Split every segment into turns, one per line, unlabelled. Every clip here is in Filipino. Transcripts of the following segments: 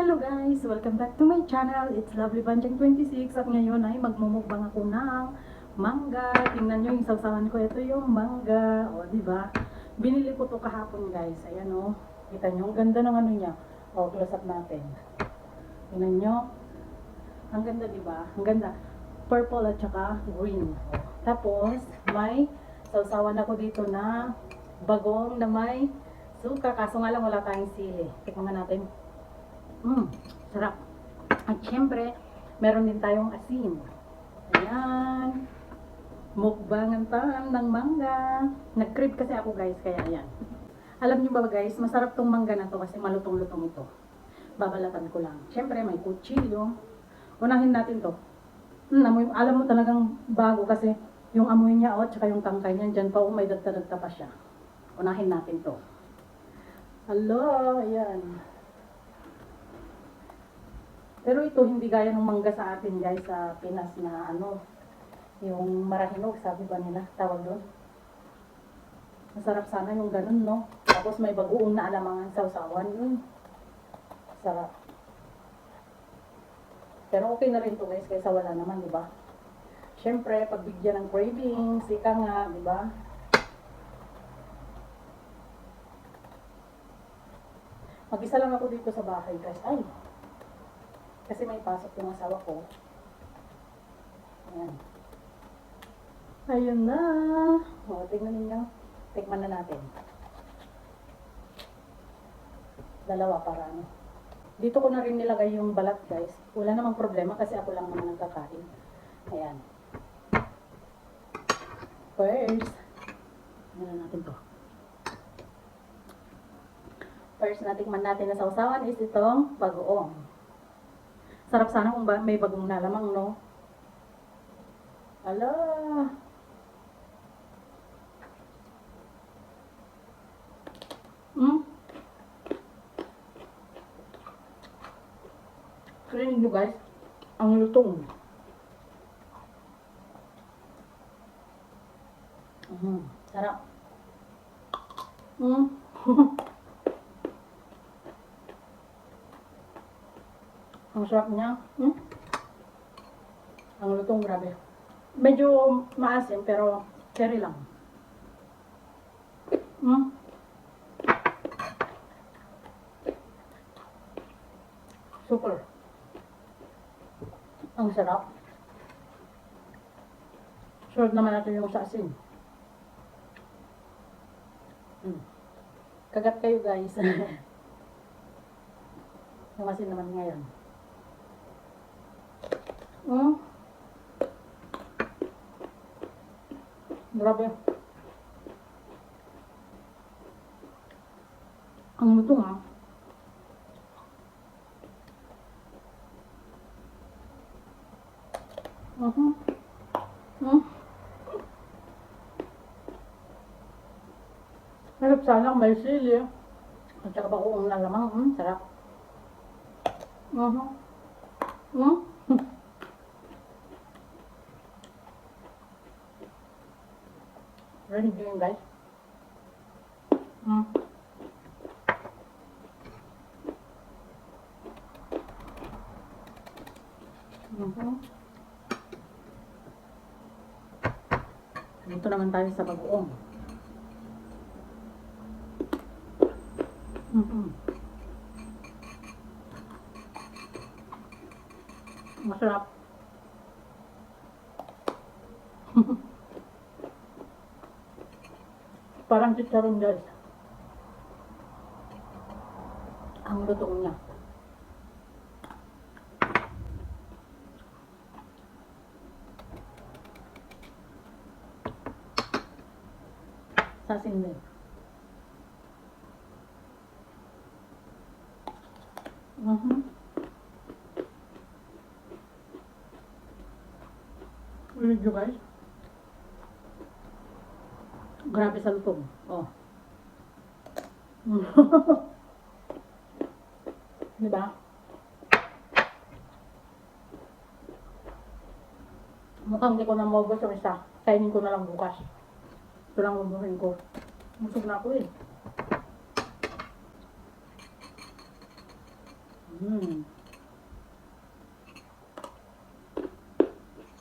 Hello guys! Welcome back to my channel. It's Lovely Banjang 26 at ngayon ay magmumukbang ako ng mangga. Tingnan nyo yung sausawan ko. Ito yung mangga. O, diba? Binili ko to kahapon guys. Ayan o. Kita nyo. Ang ganda ng ano niya. O, close up natin. Tingnan nyo. Ang ganda diba? Ang ganda. Purple at saka green. O. Tapos, may sausawan ako dito na bagong na may suka. Kaso nga lang wala tayong sili. Tingnan natin. Sarap. At syempre, meron din tayong asin. Ayan. Mukbangan tayo ng mangga. Nag-crib kasi ako guys, kaya ayan. Alam nyo ba guys, masarap tong mangga na to kasi malutong-lutong ito. Babalatan ko lang. Syempre, may kutsilyo. Unahin natin to. Alam mo talagang bago kasi yung amoy niya o tsaka yung tangkay niya dyan pa, may dagta-dagta pa siya. Unahin natin to. Hello, ayan. Pero ito hindi gaya ng mangga sa atin guys sa Pinas na ano, yung marahinog sabi ba nila, tawag doon. Masarap sana yung ganun no. Tapos may bagoong na alamangan sausawan. Sarap. Pero okay na rin to guys kaysa wala naman, di ba? Syempre, pagbigyan ng cravings, ika nga, di ba? Mag-isa lang ako dito sa bahay guys. Ay! Kasi may pasok yung asawa ko. Ayan. Ayun na. O, tingnan ninyo. Tikman na natin. Dalawa para ano. Dito ko na rin nilagay yung balat guys. Wala namang problema kasi ako lang naman nagkakain. Ayan. First, tingnan natin to. First na tikman natin na sausawan is itong bagoong. Sarap sana kung may bagong nalamang, no? Ala! Kaya nyo guys, ang lutong. Sarap. Ang sarap niya. Ang lutong, grabe. Medyo maasim, pero cherry lang. Super. Ang sarap. Short naman natin yung sa asin. Kagat kayo guys. Yung asin naman ngayon. Grabe. Ang lutong ha. Sarap sana may sili. At saka bagoong lalamang. Sarap. Ready nyo yun guys. Dito naman tayo sa bagoong. Masarap. Parang chicharon guys. Ang lutong niya. Sasin din. Ulit nyo guys. Grabe sa lutong. Oh. Diba? Mukhang hindi ko na maubos yung isa. Kainin ko na lang bukas. Ito lang ubuhin ko. Busog na ako eh. Mm.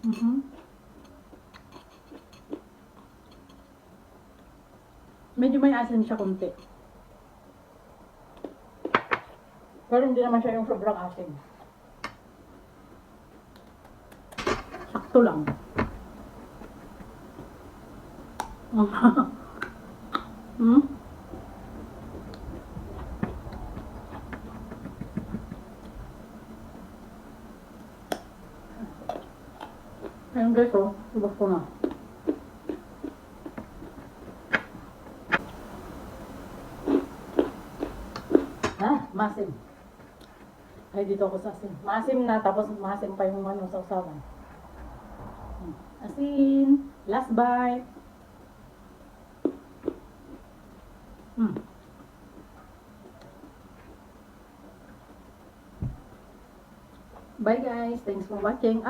Mhm. Medyo may asin siya konti. Pero hindi naman siya yung sobrang asin. Sakto lang. Hmm? Ayun guys, oh. Subok ko na. Masim. Ay, dito ako sa asin. Masim na, tapos masim pa yung ano sa usawan. Asin. Last bite. Mm. Bye guys. Thanks for watching.